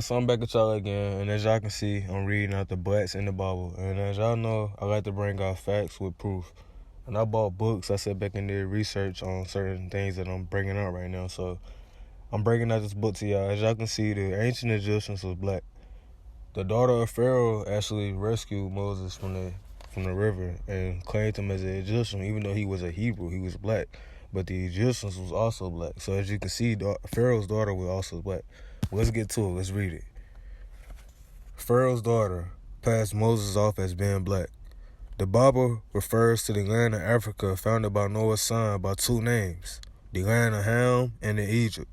So I'm back at y'all again, and as y'all can see, I'm reading out the butts in the Bible. And as y'all know, I like to bring out facts with proof. And I bought books. I sat back and did research on certain things that I'm bringing out right now. So I'm bringing out this book to y'all. As y'all can see, the ancient Egyptians was black. The daughter of Pharaoh actually rescued Moses from the river and claimed him as an Egyptian, even though he was a Hebrew. He was black, but the Egyptians was also black. So as you can see, Pharaoh's daughter was also black. Let's get to it. Let's read it. Pharaoh's daughter passed Moses off as being black. The Bible refers to the land of Africa founded by Noah's son by two names, the land of Ham and the Egypt.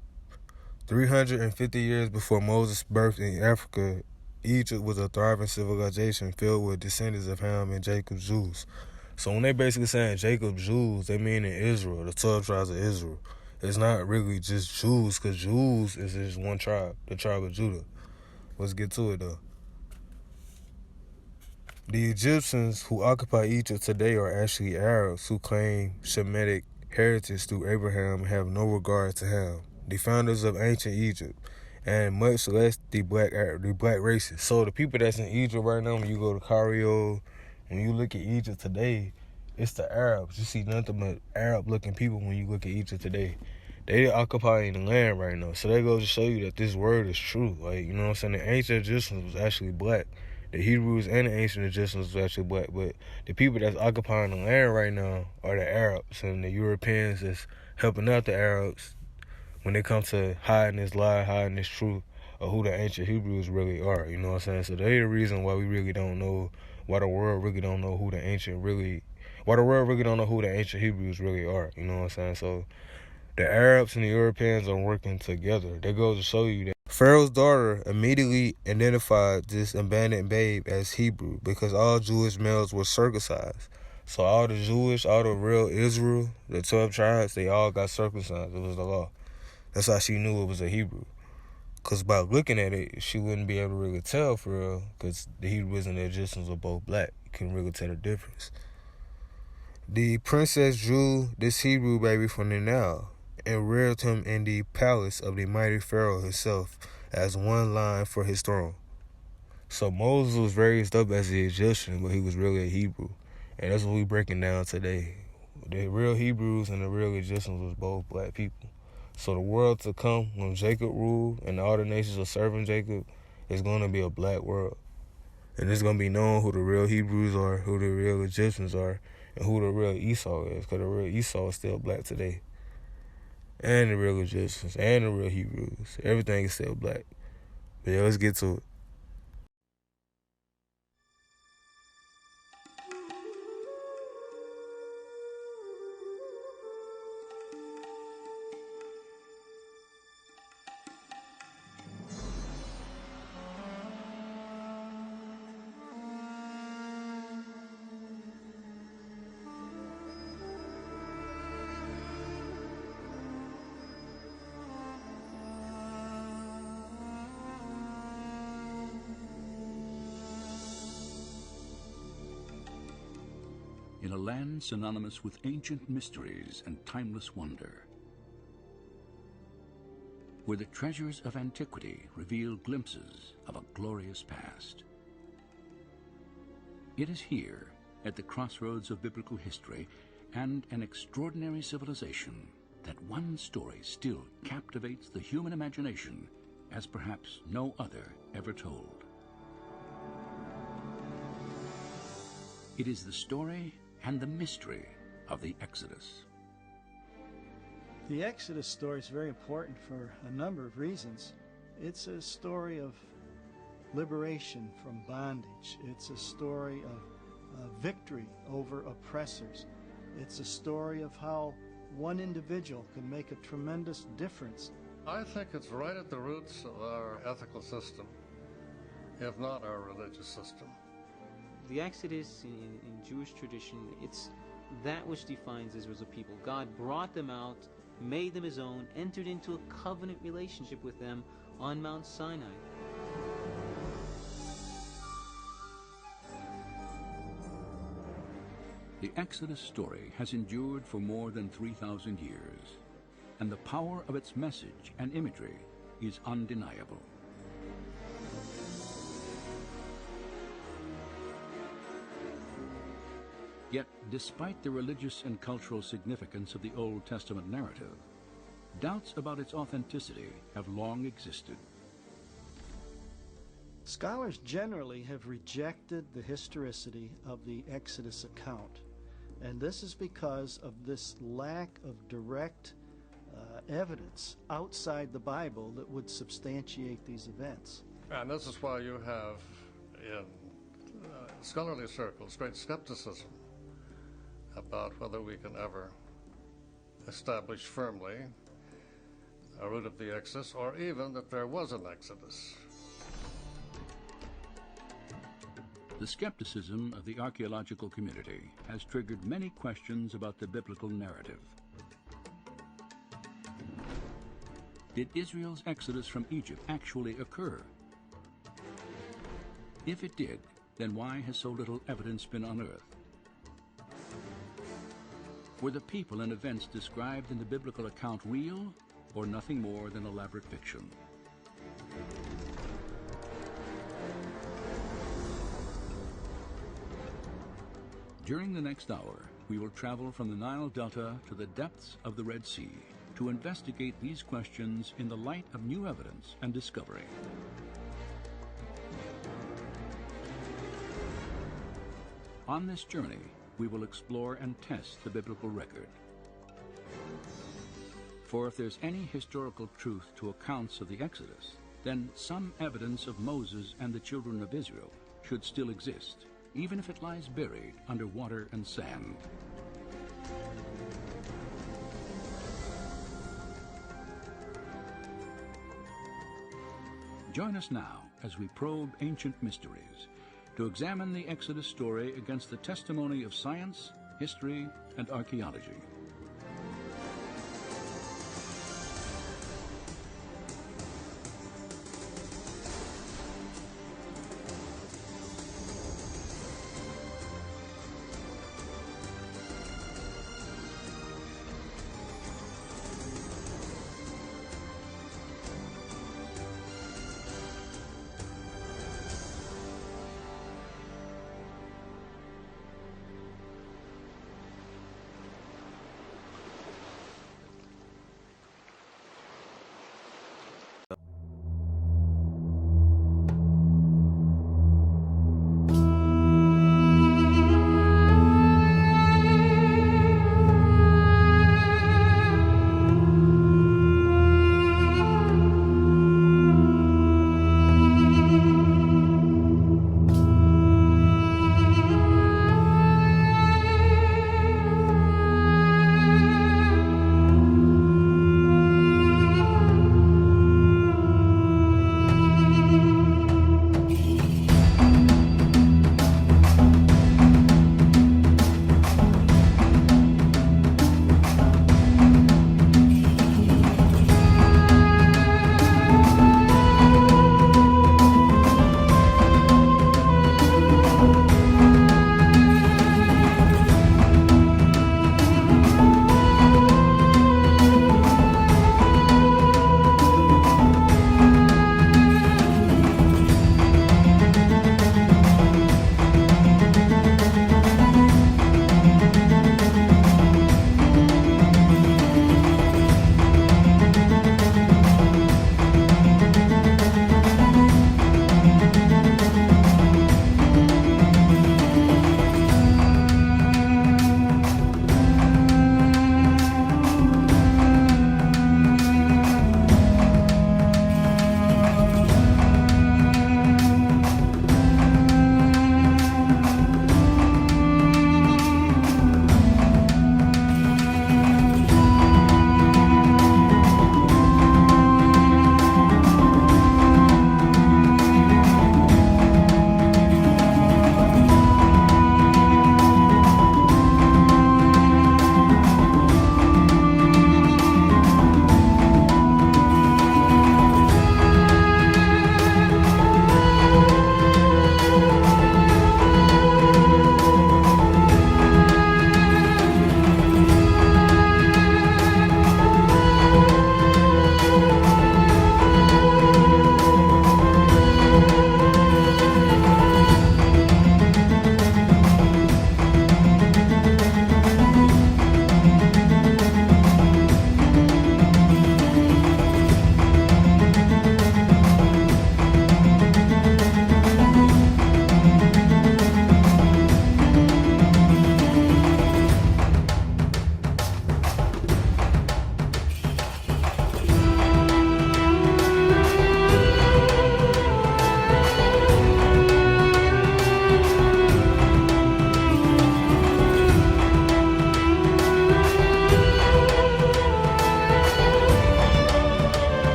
350 years before Moses' birth in Africa, Egypt was a thriving civilization filled with descendants of Ham and Jacob's Jews. So when they basically saying Jacob's Jews, they mean in Israel, the 12 tribes of Israel. It's not really just Jews, because Jews is just one tribe, the tribe of Judah. Let's get to it though. The Egyptians who occupy Egypt today are actually Arabs who claim Shemitic heritage through Abraham and have no regard to Ham, the founders of ancient Egypt, and much less the black races. So the people that's in Egypt right now, when you go to Cairo, when you look at Egypt today, it's the Arabs. You see nothing but Arab-looking people when you look at Egypt today. They occupying the land right now. So that goes to show you that this word is true. Like, you know what I'm saying? The ancient Egyptians was actually black. The Hebrews and the ancient Egyptians was actually black. But the people that's occupying the land right now are the Arabs. And the Europeans that's helping out the Arabs when it comes to hiding this lie, hiding this truth of who the ancient Hebrews really are. You know what I'm saying? So they're the reason why we really don't know, why the world really don't know who the ancient Hebrews really are. You know what I'm saying? So the Arabs and the Europeans are working together. That goes to show you that Pharaoh's daughter immediately identified this abandoned babe as Hebrew because all Jewish males were circumcised. So all the real Israel, the 12 tribes, they all got circumcised. It was the law. That's how she knew it was a Hebrew. Because by looking at it, she wouldn't be able to really tell for real, because the Hebrews and the Egyptians were both black. You couldn't really tell the difference. The princess drew this Hebrew baby from the Nile and reared him in the palace of the mighty Pharaoh himself as one line for his throne. So Moses was raised up as an Egyptian, but he was really a Hebrew. And that's what we're breaking down today. The real Hebrews and the real Egyptians was both black people. So the world to come, when Jacob ruled and all the nations are serving Jacob, is going to be a black world. And it's going to be known who the real Hebrews are, who the real Egyptians are, and who the real Esau is. Because the real Esau is still black today. And the real Egyptians, and the real Hebrews. Everything is still black. But yeah, let's get to it. In a land synonymous with ancient mysteries and timeless wonder, where the treasures of antiquity reveal glimpses of a glorious past. It is here, at the crossroads of biblical history and an extraordinary civilization, that one story still captivates the human imagination as perhaps no other ever told. It is the story and the mystery of the Exodus. The Exodus story is very important for a number of reasons. It's a story of liberation from bondage. It's a story of victory over oppressors. It's a story of how one individual can make a tremendous difference. I think it's right at the roots of our ethical system, if not our religious system. The Exodus in Jewish tradition, it's that which defines Israel as a people. God brought them out, made them his own, entered into a covenant relationship with them on Mount Sinai. The Exodus story has endured for more than 3,000 years, and the power of its message and imagery is undeniable. Yet, despite the religious and cultural significance of the Old Testament narrative, doubts about its authenticity have long existed. Scholars generally have rejected the historicity of the Exodus account, and this is because of this lack of direct evidence outside the Bible that would substantiate these events. And this is why you have, in scholarly circles, great skepticism about whether we can ever establish firmly a root of the Exodus, or even that there was an Exodus. The skepticism of the archaeological community has triggered many questions about the biblical narrative. Did Israel's exodus from Egypt actually occur? If it did, then why has so little evidence been unearthed? Were the people and events described in the biblical account real, or nothing more than elaborate fiction? During the next hour, we will travel from the Nile Delta to the depths of the Red Sea to investigate these questions in the light of new evidence and discovery. On this journey, we will explore and test the biblical record. For if there's any historical truth to accounts of the Exodus, then some evidence of Moses and the children of Israel should still exist, even if it lies buried under water and sand. Join us now as we probe ancient mysteries to examine the Exodus story against the testimony of science, history, and archaeology.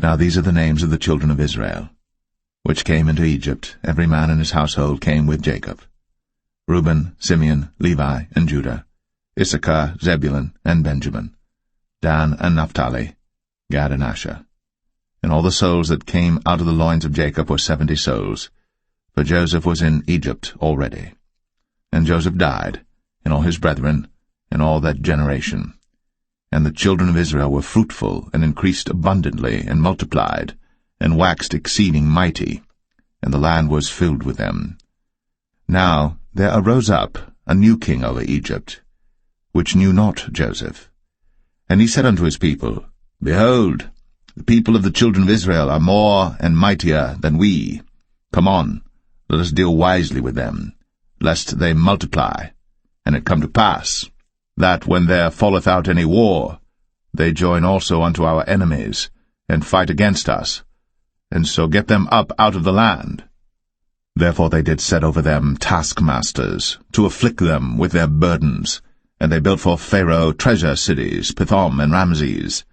Now these are the names of the children of Israel, which came into Egypt. Every man in his household came with Jacob: Reuben, Simeon, Levi, and Judah, Issachar, Zebulun, and Benjamin, Dan and Naphtali, Gad and Asher. And all the souls that came out of the loins of Jacob were 70 souls, for Joseph was in Egypt already. And Joseph died, and all his brethren, and all that generation. And the children of Israel were fruitful, and increased abundantly, and multiplied, and waxed exceeding mighty, and the land was filled with them. Now there arose up a new king over Egypt, which knew not Joseph. And he said unto his people, Behold, the people of the children of Israel are more and mightier than we. Come on, let us deal wisely with them, lest they multiply. And it come to pass, that when there falleth out any war, they join also unto our enemies, and fight against us, and so get them up out of the land. Therefore they did set over them taskmasters, to afflict them with their burdens, and they built for Pharaoh treasure cities, Pithom and Ramses.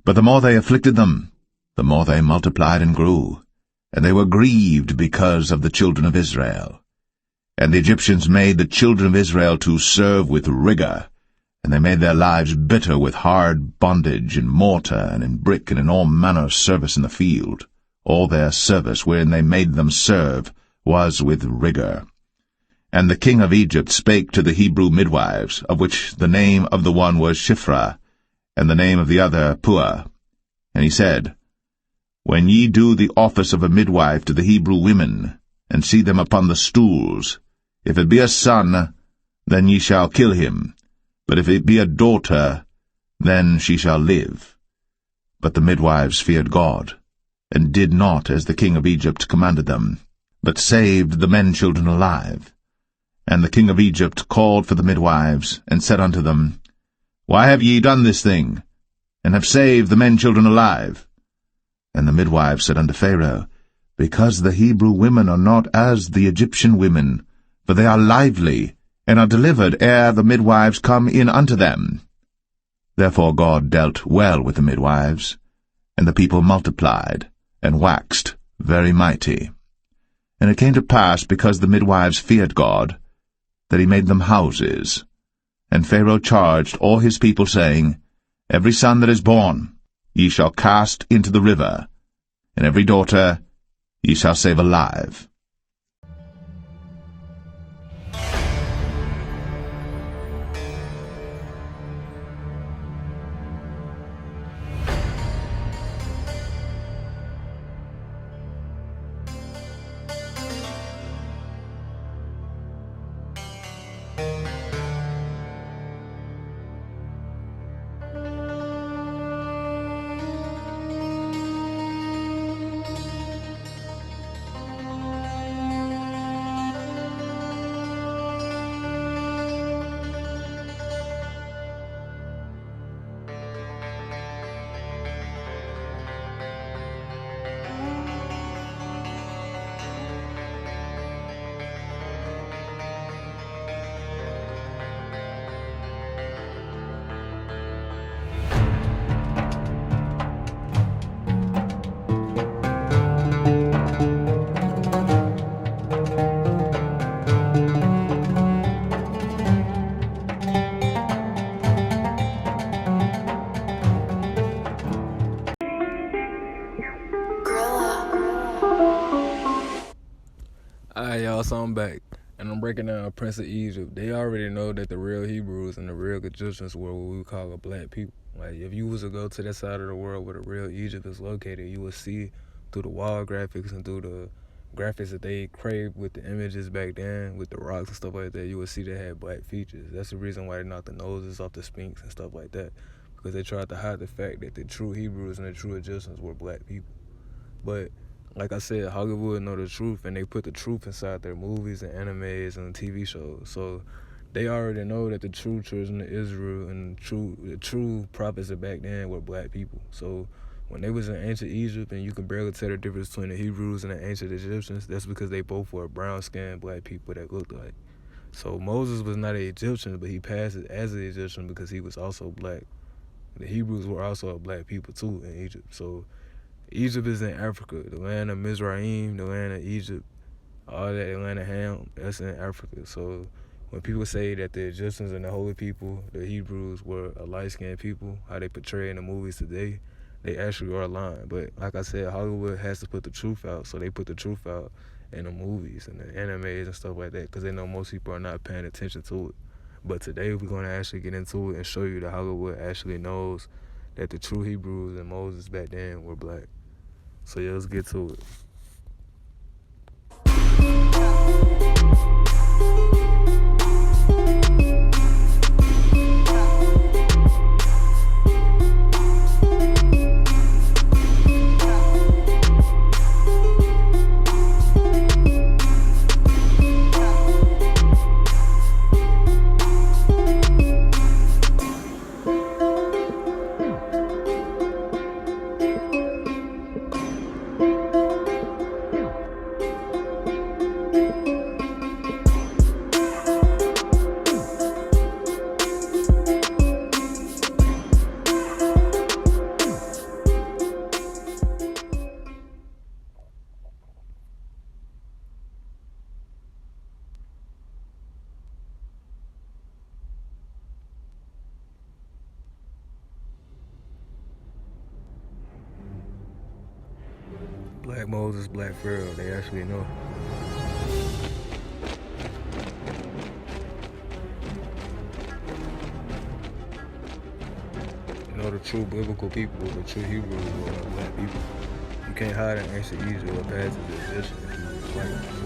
But the more they afflicted them, the more they multiplied and grew, and they were grieved because of the children of Israel. And the Egyptians made the children of Israel to serve with rigor, and they made their lives bitter with hard bondage in mortar and in brick and in all manner of service in the field. All their service wherein they made them serve was with rigor. And the king of Egypt spake to the Hebrew midwives, of which the name of the one was Shiphrah, and the name of the other Puah. And he said, When ye do the office of a midwife to the Hebrew women, and see them upon the stools, if it be a son, then ye shall kill him, but if it be a daughter, then she shall live. But the midwives feared God, and did not as the king of Egypt commanded them, but saved the men-children alive. And the king of Egypt called for the midwives, and said unto them, Why have ye done this thing, and have saved the men-children alive? And the midwives said unto Pharaoh, Because the Hebrew women are not as the Egyptian women, for they are lively, and are delivered ere the midwives come in unto them. Therefore God dealt well with the midwives, and the people multiplied, and waxed very mighty. And it came to pass, because the midwives feared God, that he made them houses. And Pharaoh charged all his people, saying, Every son that is born ye shall cast into the river, and every daughter ye shall save alive. Alright, y'all, so I'm back, and I'm breaking down Prince of Egypt. They already know that the real Hebrews and the real Egyptians were what we call a black people. Like, if you was to go to that side of the world where the real Egypt is located, you would see through the wall graphics and through the graphics that they craved with the images back then, with the rocks and stuff like that, you would see they had black features. That's the reason why they knocked the noses off the Sphinx and stuff like that, because they tried to hide the fact that the true Hebrews and the true Egyptians were black people. But like I said, Hollywood know the truth, and they put the truth inside their movies and animes and TV shows. So they already know that the true children of Israel and the true prophets of back then were black people. So when they was in ancient Egypt and you can barely tell the difference between the Hebrews and the ancient Egyptians, that's because they both were brown-skinned black people that looked like. So Moses was not an Egyptian, but he passed it as an Egyptian because he was also black. The Hebrews were also a black people too in Egypt. So Egypt is in Africa. The land of Mizraim, the land of Egypt, all that, the land of Ham, that's in Africa. So when people say that the Egyptians and the holy people, the Hebrews, were a light-skinned people, how they portray in the movies today, they actually are lying. But like I said, Hollywood has to put the truth out, so they put the truth out in the movies and the animes and stuff like that, because they know most people are not paying attention to it. But today we're going to actually get into it and show you that Hollywood actually knows that the true Hebrews and Moses back then were black. So yeah, let's get to it. Black Moses, Black Pharaoh, they actually know. You know, the true biblical people, the true Hebrews were black people. You can't hide in ancient Egypt or past the Egyptians if you was white.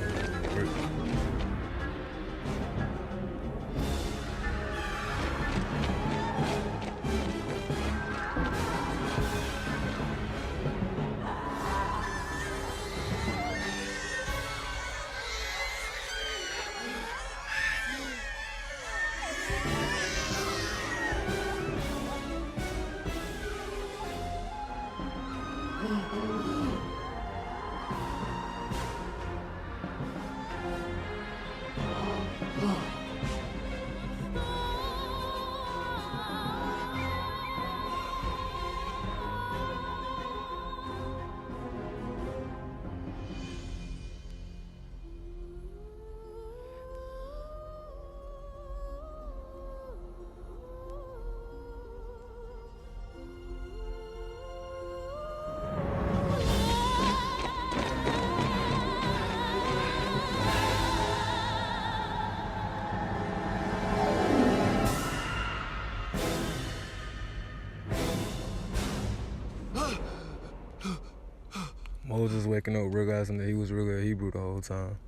Moses waking up realizing that he was really a Hebrew the whole time.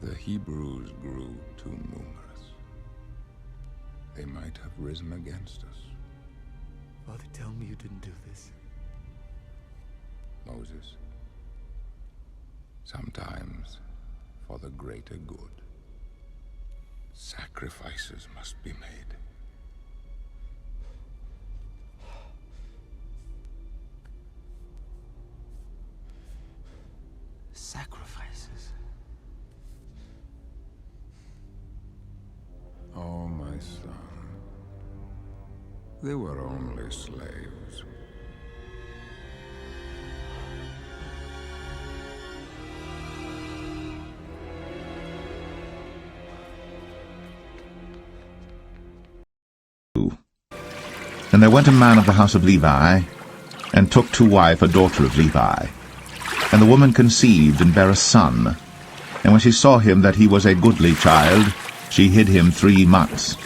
The Hebrews grew too numerous. They might have risen against us. Father, tell me you didn't do this. Moses, sometimes for the greater good, sacrifices must be made. Sacrifices? Oh, my son, they were only slaves. And there went a man of the house of Levi, and took to wife a daughter of Levi. And the woman conceived and bare a son. And when she saw him that he was a goodly child, she hid him 3 months.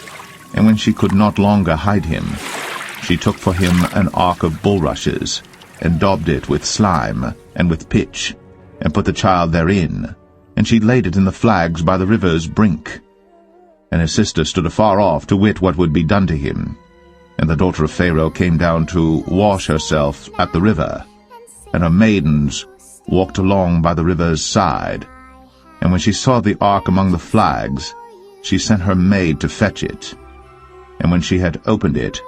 And when she could not longer hide him, she took for him an ark of bulrushes, and daubed it with slime and with pitch, and put the child therein, and she laid it in the flags by the river's brink. And his sister stood afar off to wit what would be done to him. And the daughter of Pharaoh came down to wash herself at the river, and her maidens walked along by the river's side. And when she saw the ark among the flags, she sent her maid to fetch it. And when she had opened it,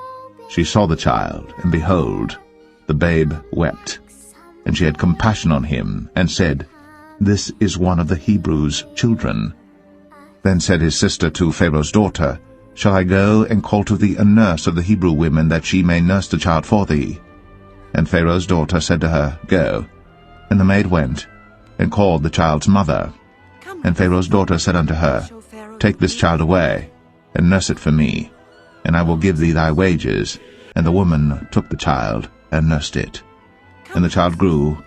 she saw the child, and behold, the babe wept. And she had compassion on him, and said, This is one of the Hebrews' children. Then said his sister to Pharaoh's daughter, Shall I go and call to thee a nurse of the Hebrew women, that she may nurse the child for thee? And Pharaoh's daughter said to her, Go. And the maid went, and called the child's mother. And Pharaoh's daughter said unto her, Take this child away, and nurse it for me, and I will give thee thy wages. And the woman took the child, and nursed it. And the child grew,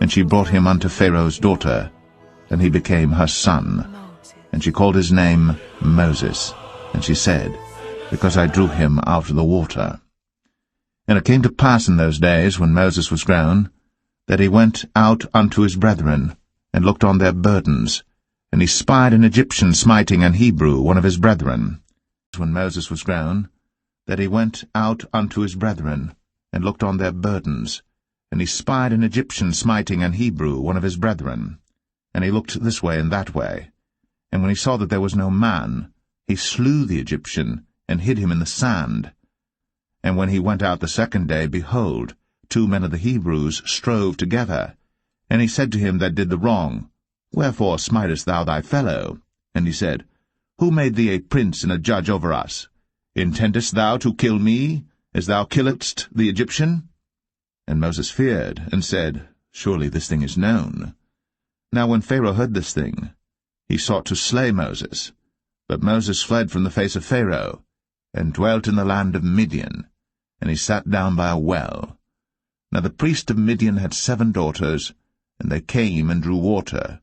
and she brought him unto Pharaoh's daughter, and he became her son. And she called his name Moses. And she said, Because I drew him out of the water. And it came to pass in those days, when Moses was grown, that he went out unto his brethren, and looked on their burdens, and he spied an Egyptian smiting an Hebrew, one of his brethren. When Moses was grown, that he went out unto his brethren, and looked on their burdens, and he spied an Egyptian smiting an Hebrew, one of his brethren. And he looked this way and that way. And when he saw that there was no man, he slew the Egyptian, and hid him in the sand. And when he went out the second day, behold, 2 men of the Hebrews strove together. And he said to him that did the wrong, Wherefore smitest thou thy fellow? And he said, Who made thee a prince and a judge over us? Intendest thou to kill me, as thou killedst the Egyptian? And Moses feared, and said, Surely this thing is known. Now when Pharaoh heard this thing, he sought to slay Moses. But Moses fled from the face of Pharaoh, and dwelt in the land of Midian, and he sat down by a well. Now the priest of Midian had 7 daughters, and they came and drew water,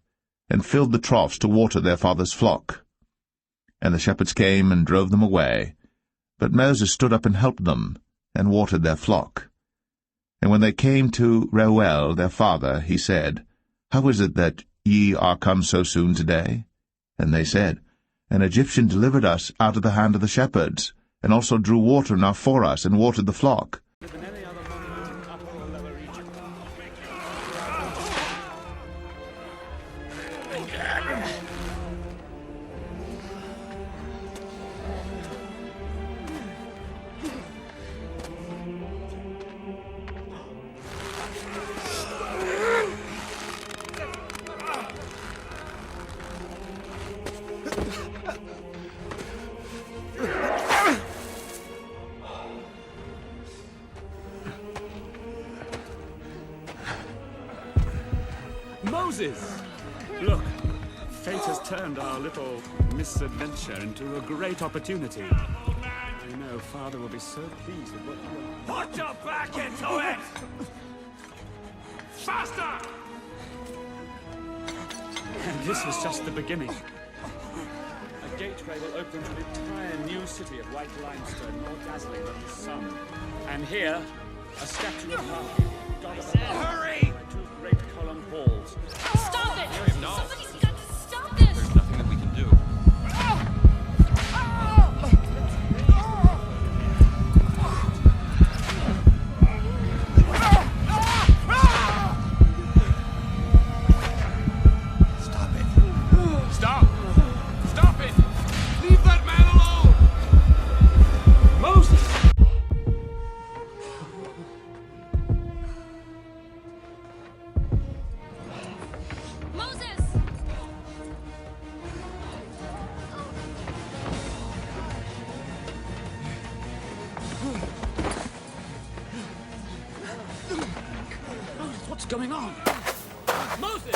and filled the troughs to water their father's flock. And the shepherds came and drove them away, but Moses stood up and helped them, and watered their flock. And when they came to Reuel their father, he said, How is it that ye are come so soon today? And they said, An Egyptian delivered us out of the hand of the shepherds, and also drew water enough for us, and watered the flock. Moses! Look, fate has turned our little misadventure into a great opportunity. I know Father will be so pleased with what you are. Put your back into it! Faster! And this is just the beginning. A gateway will open to an entire new city of white limestone, more dazzling than the sun. And here, a statue of Hathor, god of the Hurry! 2 great column halls. Stop it! Somebody's got to stop this! There's nothing that we can do. Stop it. Stop! Stop it! Leave that man alone! Moses! Moses! What's going on? Moses!